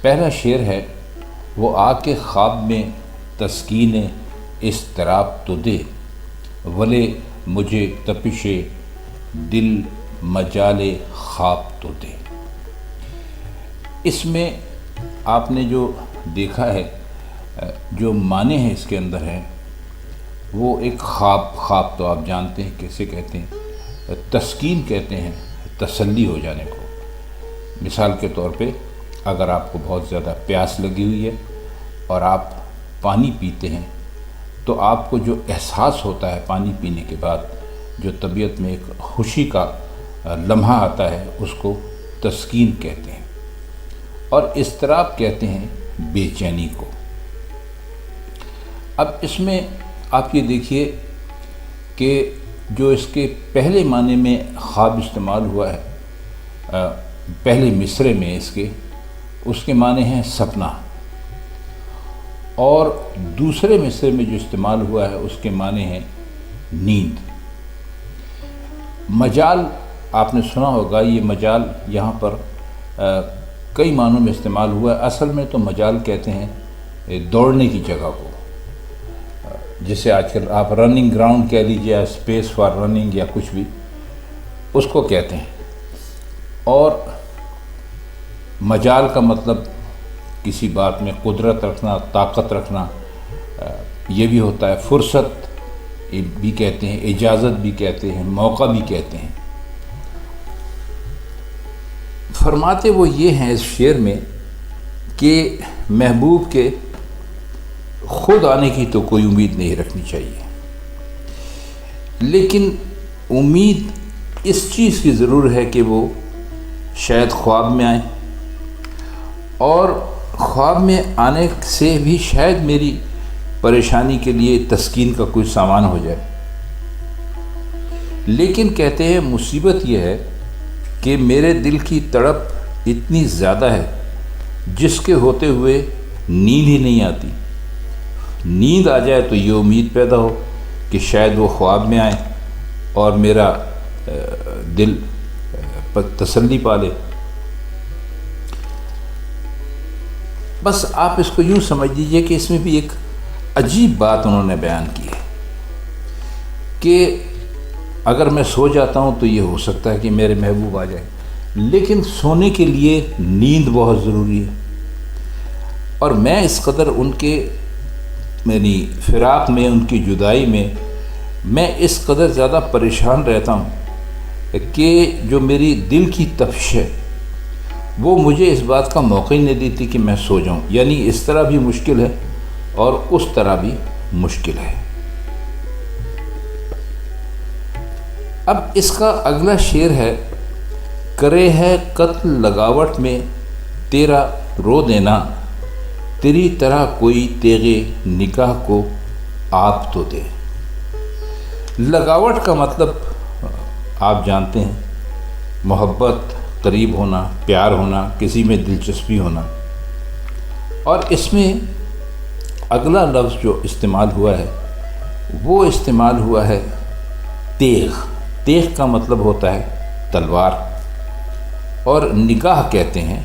پہلا شعر ہے، وہ آ کے خواب میں تسکین اضطراب تو دے، ولے مجھے تپش دل مجال خواب تو دے۔ اس میں آپ نے جو دیکھا ہے، جو معنی ہے اس کے اندر ہے، وہ ایک خواب تو آپ جانتے ہیں کیسے کہتے ہیں، تسکین کہتے ہیں تسلی ہو جانے کو۔ مثال کے طور پہ اگر آپ کو بہت زیادہ پیاس لگی ہوئی ہے اور آپ پانی پیتے ہیں تو آپ کو جو احساس ہوتا ہے پانی پینے کے بعد، جو طبیعت میں ایک خوشی کا لمحہ آتا ہے، اس کو تسکین کہتے ہیں۔ اور اضطراب کہتے ہیں بے چینی کو۔ اب اس میں آپ یہ دیکھیے کہ جو اس کے پہلے معنی میں خواب استعمال ہوا ہے، پہلے مصرعے میں اس کے معنی ہیں سپنا، اور دوسرے مصرعے میں جو استعمال ہوا ہے اس کے معنی ہیں نیند۔ مجال آپ نے سنا ہوگا، یہ مجال یہاں پر کئی معنوں میں استعمال ہوا ہے۔ اصل میں تو مجال کہتے ہیں دوڑنے کی جگہ کو، جسے آج کل آپ رننگ گراؤنڈ کہہ لیجیے، یا اسپیس فار رننگ یا کچھ بھی، اس کو کہتے ہیں۔ اور مجال کا مطلب کسی بات میں قدرت رکھنا، طاقت رکھنا، یہ بھی ہوتا ہے۔ فرصت بھی کہتے ہیں، اجازت بھی کہتے ہیں، موقع بھی کہتے ہیں۔ فرماتے وہ یہ ہیں اس شعر میں کہ محبوب کے خود آنے کی تو کوئی امید نہیں رکھنی چاہیے، لیکن امید اس چیز کی ضرور ہے کہ وہ شاید خواب میں آئیں، اور خواب میں آنے سے بھی شاید میری پریشانی کے لیے تسکین کا کوئی سامان ہو جائے۔ لیکن کہتے ہیں مصیبت یہ ہے کہ میرے دل کی تڑپ اتنی زیادہ ہے جس کے ہوتے ہوئے نیند ہی نہیں آتی۔ نیند آ جائے تو یہ امید پیدا ہو کہ شاید وہ خواب میں آئیں اور میرا دل تسلی پا لے۔ بس آپ اس کو یوں سمجھ لیجئے کہ اس میں بھی ایک عجیب بات انہوں نے بیان کی ہے کہ اگر میں سو جاتا ہوں تو یہ ہو سکتا ہے کہ میرے محبوب آ جائے، لیکن سونے کے لیے نیند بہت ضروری ہے، اور میں اس قدر ان کے یعنی فراق میں، ان کی جدائی میں اس قدر زیادہ پریشان رہتا ہوں کہ جو میری دل کی تپش ہے وہ مجھے اس بات کا موقع ہی نہیں دیتی کہ میں سو جاؤں۔ یعنی اس طرح بھی مشکل ہے اور اس طرح بھی مشکل ہے۔ اب اس کا اگلا شعر ہے، کرے ہے قتل لگاوٹ میں تیرا رو دینا، تیری طرح کوئی تیغے نگاہ کو آپ تو دے۔ لگاوٹ کا مطلب آپ جانتے ہیں، محبت، قریب ہونا، پیار ہونا، کسی میں دلچسپی ہونا۔ اور اس میں اگلا لفظ جو استعمال ہوا ہے وہ استعمال ہوا ہے تیغ۔ تیغ کا مطلب ہوتا ہے تلوار، اور نگاہ کہتے ہیں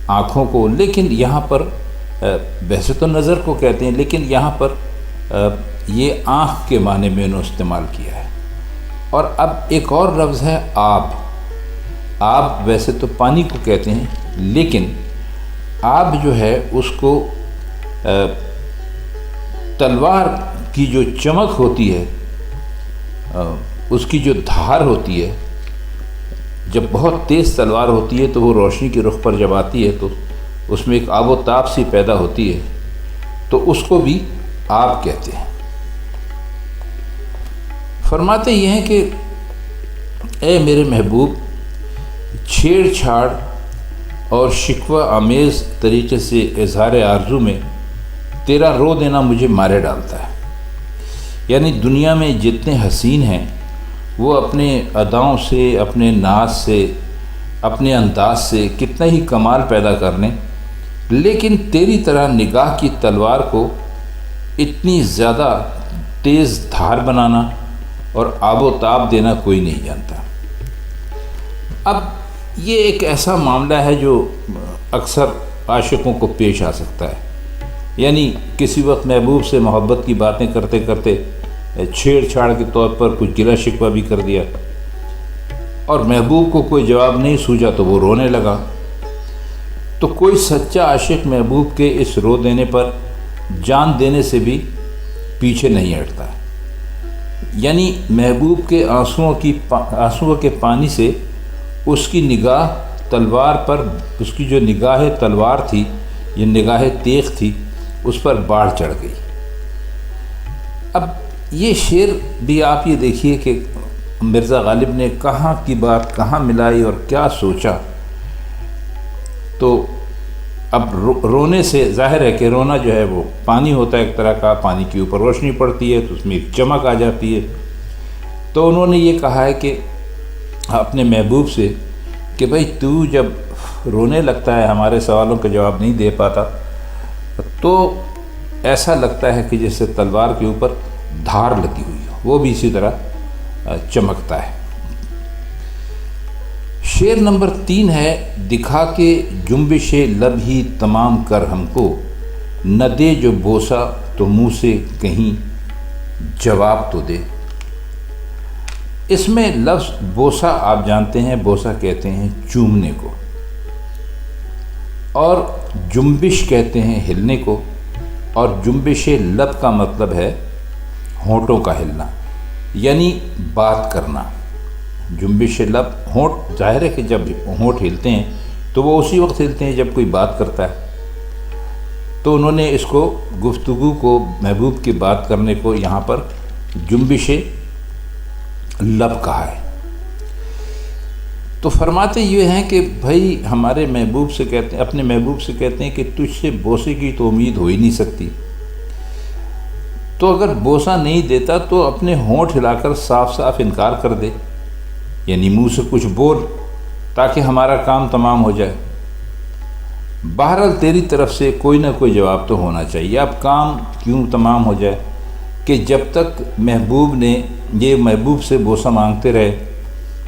آنکھوں کو، لیکن یہاں پر ویسے تو نظر کو کہتے ہیں، لیکن یہاں پر یہ آنکھ کے معنی میں انہوں نے استعمال کیا ہے۔ اور اب ایک اور لفظ ہے آب۔ آب ویسے تو پانی کو کہتے ہیں، لیکن آب جو ہے اس کو تلوار کی جو چمک ہوتی ہے، اس کی جو دھار ہوتی ہے، جب بہت تیز تلوار ہوتی ہے تو وہ روشنی کے رخ پر جب آتی ہے تو اس میں ایک آب و تاب سی پیدا ہوتی ہے، تو اس کو بھی آب کہتے ہیں۔ فرماتے یہ ہیں کہ اے میرے محبوب، چھیڑ چھاڑ اور شکوہ آمیز طریقے سے اظہار آرزو میں تیرا رو دینا مجھے مارے ڈالتا ہے۔ یعنی دنیا میں جتنے حسین ہیں وہ اپنے اداؤں سے، اپنے ناز سے، اپنے انداز سے کتنا ہی کمال پیدا کر لیں، لیکن تیری طرح نگاہ کی تلوار کو اتنی زیادہ تیز دھار بنانا اور آب و تاب دینا کوئی نہیں جانتا۔ اب یہ ایک ایسا معاملہ ہے جو اکثر عاشقوں کو پیش آ سکتا ہے۔ یعنی کسی وقت محبوب سے محبت کی باتیں کرتے کرتے چھیڑ چھاڑ کے طور پر کچھ گلہ شکوہ بھی کر دیا، اور محبوب کو کوئی جواب نہیں سوجا تو وہ رونے لگا۔ تو کوئی سچا عاشق محبوب کے اس رو دینے پر جان دینے سے بھی پیچھے نہیں ہٹتا۔ یعنی محبوب کے آنسوؤں کے پانی سے اس کی نگاہ تلوار پر، اس کی جو نگاہ تلوار تھی، یہ نگاہ تیغ تھی، اس پر باڑھ چڑھ گئی۔ اب یہ شعر بھی آپ یہ دیکھیے کہ مرزا غالب نے کہاں کی بات کہاں ملائی اور کیا سوچا۔ تو اب رونے سے ظاہر ہے کہ رونا جو ہے وہ پانی ہوتا ہے ایک طرح کا، پانی کے اوپر روشنی پڑتی ہے تو اس میں ایک چمک آ جاتی ہے۔ تو انہوں نے یہ کہا ہے کہ اپنے محبوب سے کہ بھئی تو جب رونے لگتا ہے، ہمارے سوالوں کا جواب نہیں دے پاتا، تو ایسا لگتا ہے کہ جیسے تلوار کے اوپر دھار لگی ہوئی ہو، وہ بھی اسی طرح چمکتا ہے۔ شعر نمبر 3 ہے، دکھا کے جنبش لب ہی تمام کر ہم کو، نہ دے جو بوسہ تو منہ سے کہیں جواب تو دے۔ اس میں لفظ بوسہ آپ جانتے ہیں، بوسہ کہتے ہیں چومنے کو، اور جنبش کہتے ہیں ہلنے کو، اور جنبش لب کا مطلب ہے ہونٹوں کا ہلنا، یعنی بات کرنا۔ جنبش لب، ہونٹ، ظاہر ہے کہ جب ہونٹ ہلتے ہیں تو وہ اسی وقت ہلتے ہیں جب کوئی بات کرتا ہے۔ تو انہوں نے اس کو، گفتگو کو، محبوب کی بات کرنے کو یہاں پر جنبش لب کہا ہے۔ تو فرماتے یہ ہیں کہ بھائی ہمارے محبوب سے کہتے ہیں، اپنے محبوب سے کہتے ہیں کہ تجھ سے بوسے کی تو امید ہو ہی نہیں سکتی، تو اگر بوسہ نہیں دیتا تو اپنے ہونٹ ہلا کر صاف صاف انکار کر دے، یعنی منہ سے کچھ بول تاکہ ہمارا کام تمام ہو جائے۔ بہرحال تیری طرف سے کوئی نہ کوئی جواب تو ہونا چاہیے۔ اب کام کیوں تمام ہو جائے کہ جب تک محبوب نے یہ محبوب سے بوسہ مانگتے رہے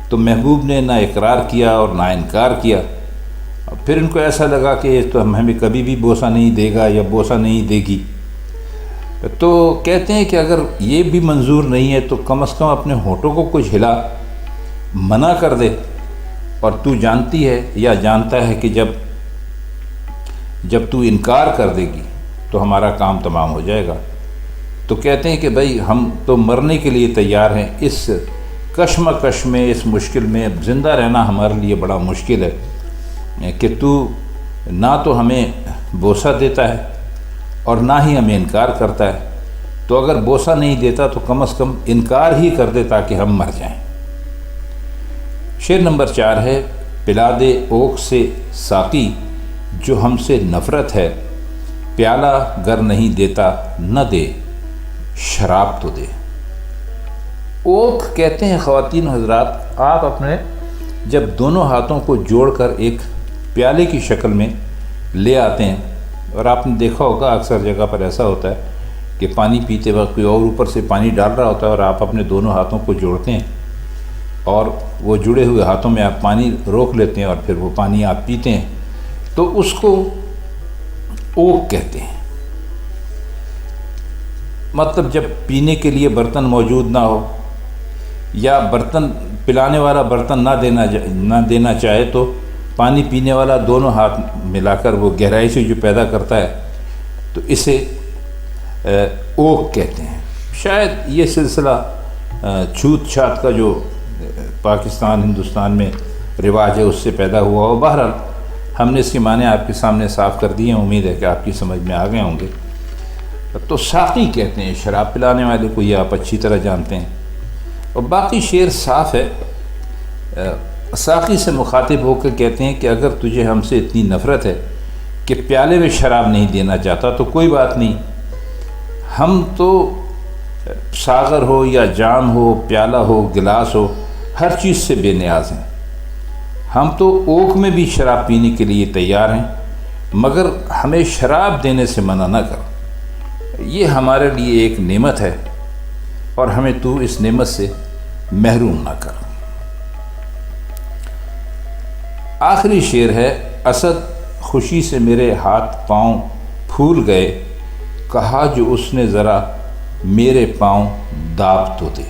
تو محبوب نے نہ اقرار کیا اور نہ انکار کیا، پھر ان کو ایسا لگا کہ یہ تو ہمیں کبھی بھی بوسہ نہیں دے گا یا بوسہ نہیں دے گی۔ تو کہتے ہیں کہ اگر یہ بھی منظور نہیں ہے تو کم از کم اپنے ہونٹوں کو کچھ ہلا، منع کر دے، اور تو جانتی ہے یا جانتا ہے کہ جب تو انکار کر دے گی تو ہمارا کام تمام ہو جائے گا۔ تو کہتے ہیں کہ بھائی ہم تو مرنے کے لیے تیار ہیں، اس کشمکش میں، اس مشکل میں اب زندہ رہنا ہمارے لیے بڑا مشکل ہے کہ تو نہ تو ہمیں بوسہ دیتا ہے اور نہ ہی ہمیں انکار کرتا ہے، تو اگر بوسہ نہیں دیتا تو کم از کم انکار ہی کر دے تاکہ ہم مر جائیں۔ شعر نمبر 4 ہے، پلا دے اوک سے ساقی جو ہم سے نفرت ہے، پیالہ گر نہیں دیتا نہ دے شراب تو دے۔ اوک کہتے ہیں خواتین و حضرات، آپ اپنے جب دونوں ہاتھوں کو جوڑ کر ایک پیالے کی شکل میں لے آتے ہیں، اور آپ نے دیکھا ہوگا اکثر جگہ پر ایسا ہوتا ہے کہ پانی پیتے وقت کوئی اور اوپر سے پانی ڈال رہا ہوتا ہے اور آپ اپنے دونوں ہاتھوں کو جوڑتے ہیں اور وہ جڑے ہوئے ہاتھوں میں آپ پانی روک لیتے ہیں اور پھر وہ پانی آپ پیتے ہیں، تو اس کو اوک کہتے ہیں۔ مطلب جب پینے کے لیے برتن موجود نہ ہو یا برتن پلانے والا برتن نہ دینا چاہے تو پانی پینے والا دونوں ہاتھ ملا کر وہ گہرائی سے جو پیدا کرتا ہے تو اسے اوک کہتے ہیں۔ شاید یہ سلسلہ چھوت چھات کا جو پاکستان ہندوستان میں رواج ہے اس سے پیدا ہوا ہو۔ بہرحال ہم نے اس کے معنی آپ کے سامنے صاف کر دیے ہیں، امید ہے کہ آپ کی سمجھ میں آ گئے ہوں گے۔ تو ساقی کہتے ہیں شراب پلانے والے کو، یہ آپ اچھی طرح جانتے ہیں۔ اور باقی شعر صاف ہے، ساقی سے مخاطب ہو کر کہتے ہیں کہ اگر تجھے ہم سے اتنی نفرت ہے کہ پیالے میں شراب نہیں دینا چاہتا تو کوئی بات نہیں، ہم تو ساغر ہو یا جام ہو، پیالہ ہو، گلاس ہو، ہر چیز سے بے نیاز ہیں، ہم تو اوک میں بھی شراب پینے کے لیے تیار ہیں، مگر ہمیں شراب دینے سے منع نہ کر، یہ ہمارے لیے ایک نعمت ہے اور ہمیں تو اس نعمت سے محروم نہ کر۔ آخری شعر ہے، اسد خوشی سے میرے ہاتھ پاؤں پھول گئے، کہا جو اس نے ذرا میرے پاؤں داب تو دے۔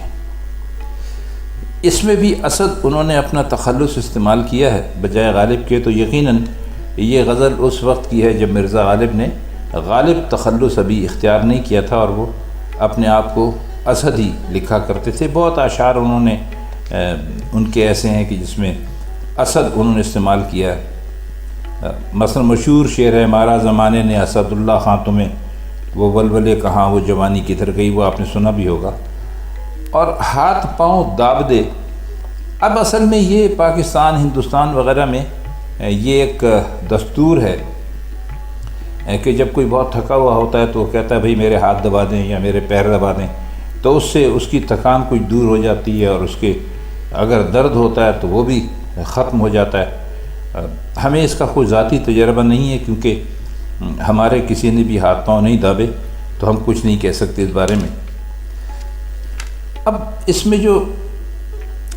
اس میں بھی اسد انہوں نے اپنا تخلص استعمال کیا ہے بجائے غالب کے، تو یقیناً یہ غزل اس وقت کی ہے جب مرزا غالب نے غالب تخلص ابھی اختیار نہیں کیا تھا، اور وہ اپنے آپ کو اسد ہی لکھا کرتے تھے۔ بہت اشعار انہوں نے ان کے ایسے ہیں کہ جس میں اسد انہوں نے استعمال کیا ہے۔ مثلا مشہور شعر ہے، مارا زمانے نے اسد اللہ خاں تمہیں، وہ ولولے کہاں وہ جوانی کدھر گئی، وہ آپ نے سنا بھی ہوگا۔ اور ہاتھ پاؤں داب دے، اب اصل میں یہ پاکستان، ہندوستان وغیرہ میں یہ ایک دستور ہے کہ جب کوئی بہت تھکا ہوا ہوتا ہے تو وہ کہتا ہے بھئی میرے ہاتھ دبا دیں یا میرے پیر دبا دیں، تو اس سے اس کی تھکان کچھ دور ہو جاتی ہے، اور اس کے اگر درد ہوتا ہے تو وہ بھی ختم ہو جاتا ہے۔ ہمیں اس کا کوئی ذاتی تجربہ نہیں ہے، کیونکہ ہمارے کسی نے بھی ہاتھ پاؤں نہیں دابے، تو ہم کچھ نہیں کہہ سکتے اس بارے میں۔ اب اس میں جو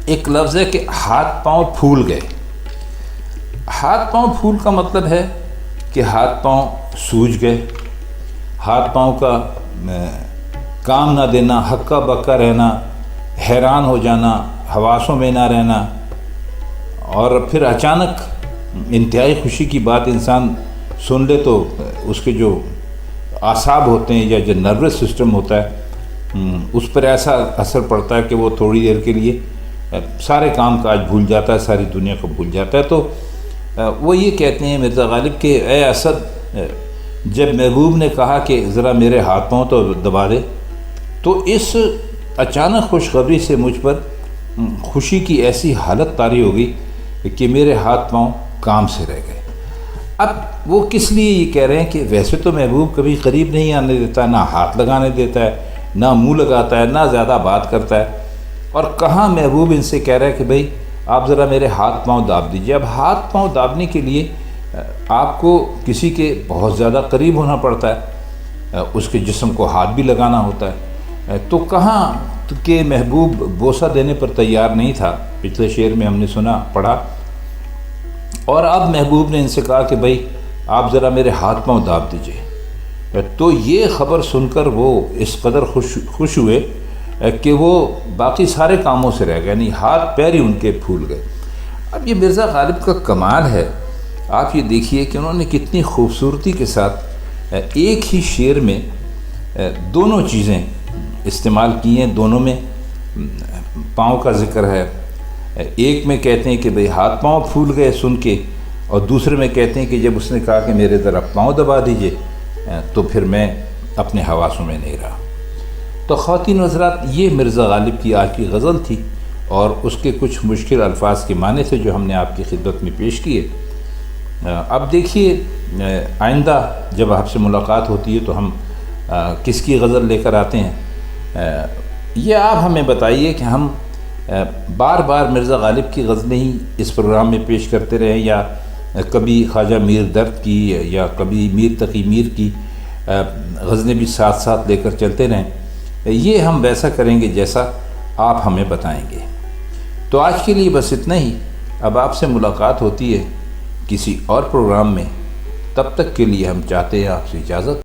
ایک لفظ ہے کہ ہاتھ پاؤں پھول گئے، ہاتھ پاؤں پھول کا مطلب ہے کہ ہاتھ پاؤں سوج گئے، ہاتھ پاؤں کا کام نہ دینا، ہکا بکا رہنا، حیران ہو جانا، حواسوں میں نہ رہنا، اور پھر اچانک انتہائی خوشی کی بات انسان سن لے تو اس کے جو اعصاب ہوتے ہیں یا جو نروس سسٹم ہوتا ہے اس پر ایسا اثر پڑتا ہے کہ وہ تھوڑی دیر کے لیے سارے کام کاج بھول جاتا ہے، ساری دنیا کو بھول جاتا ہے۔ تو وہ یہ کہتے ہیں مرزا غالب کہ اے اسد، جب محبوب نے کہا کہ ذرا میرے ہاتھ پاؤں تو دبا دے، تو اس اچانک خوشخبری سے مجھ پر خوشی کی ایسی حالت طاری ہو گئی کہ میرے ہاتھ پاؤں کام سے رہ گئے۔ اب وہ کس لیے یہ کہہ رہے ہیں کہ ویسے تو محبوب کبھی قریب نہیں آنے دیتا، نہ ہاتھ لگانے دیتا ہے، نہ منہ لگاتا ہے، نہ زیادہ بات کرتا ہے، اور کہاں محبوب ان سے کہہ رہا ہے کہ بھئی آپ ذرا میرے ہاتھ پاؤں داب دیجئے۔ اب ہاتھ پاؤں دابنے کے لیے آپ کو کسی کے بہت زیادہ قریب ہونا پڑتا ہے، اس کے جسم کو ہاتھ بھی لگانا ہوتا ہے، تو کہاں کہ محبوب بوسہ دینے پر تیار نہیں تھا۔ پچھلے شعر میں ہم نے سنا پڑھا، اور اب محبوب نے ان سے کہا کہ بھئی آپ ذرا میرے ہاتھ پاؤں داب دیجئے۔ تو یہ خبر سن کر وہ اس قدر خوش ہوئے کہ وہ باقی سارے کاموں سے رہ گئے، یعنی ہاتھ پیر ہی ان کے پھول گئے۔ اب یہ مرزا غالب کا کمال ہے، آپ یہ دیکھیے کہ انہوں نے کتنی خوبصورتی کے ساتھ ایک ہی شعر میں دونوں چیزیں استعمال کی ہیں، دونوں میں پاؤں کا ذکر ہے۔ ایک میں کہتے ہیں کہ بھئی ہاتھ پاؤں پھول گئے سن کے، اور دوسرے میں کہتے ہیں کہ جب اس نے کہا کہ میرے ذرا پاؤں دبا دیجئے تو پھر میں اپنے حواسوں میں نہیں رہا۔ تو خواتین و حضرات، یہ مرزا غالب کی آج کی غزل تھی، اور اس کے کچھ مشکل الفاظ کے معنی تھے جو ہم نے آپ کی خدمت میں پیش کیے۔ اب دیکھیے آئندہ جب آپ سے ملاقات ہوتی ہے تو ہم کس کی غزل لے کر آتے ہیں، یہ آپ ہمیں بتائیے کہ ہم بار بار مرزا غالب کی غزلیں ہی اس پروگرام میں پیش کرتے رہیں، یا کبھی خواجہ میر درد کی یا کبھی میر تقی میر کی غزلیں بھی ساتھ ساتھ لے کر چلتے رہیں۔ یہ ہم ویسا کریں گے جیسا آپ ہمیں بتائیں گے۔ تو آج کے لیے بس اتنا ہی، اب آپ سے ملاقات ہوتی ہے کسی اور پروگرام میں، تب تک کے لیے ہم چاہتے ہیں آپ سے اجازت۔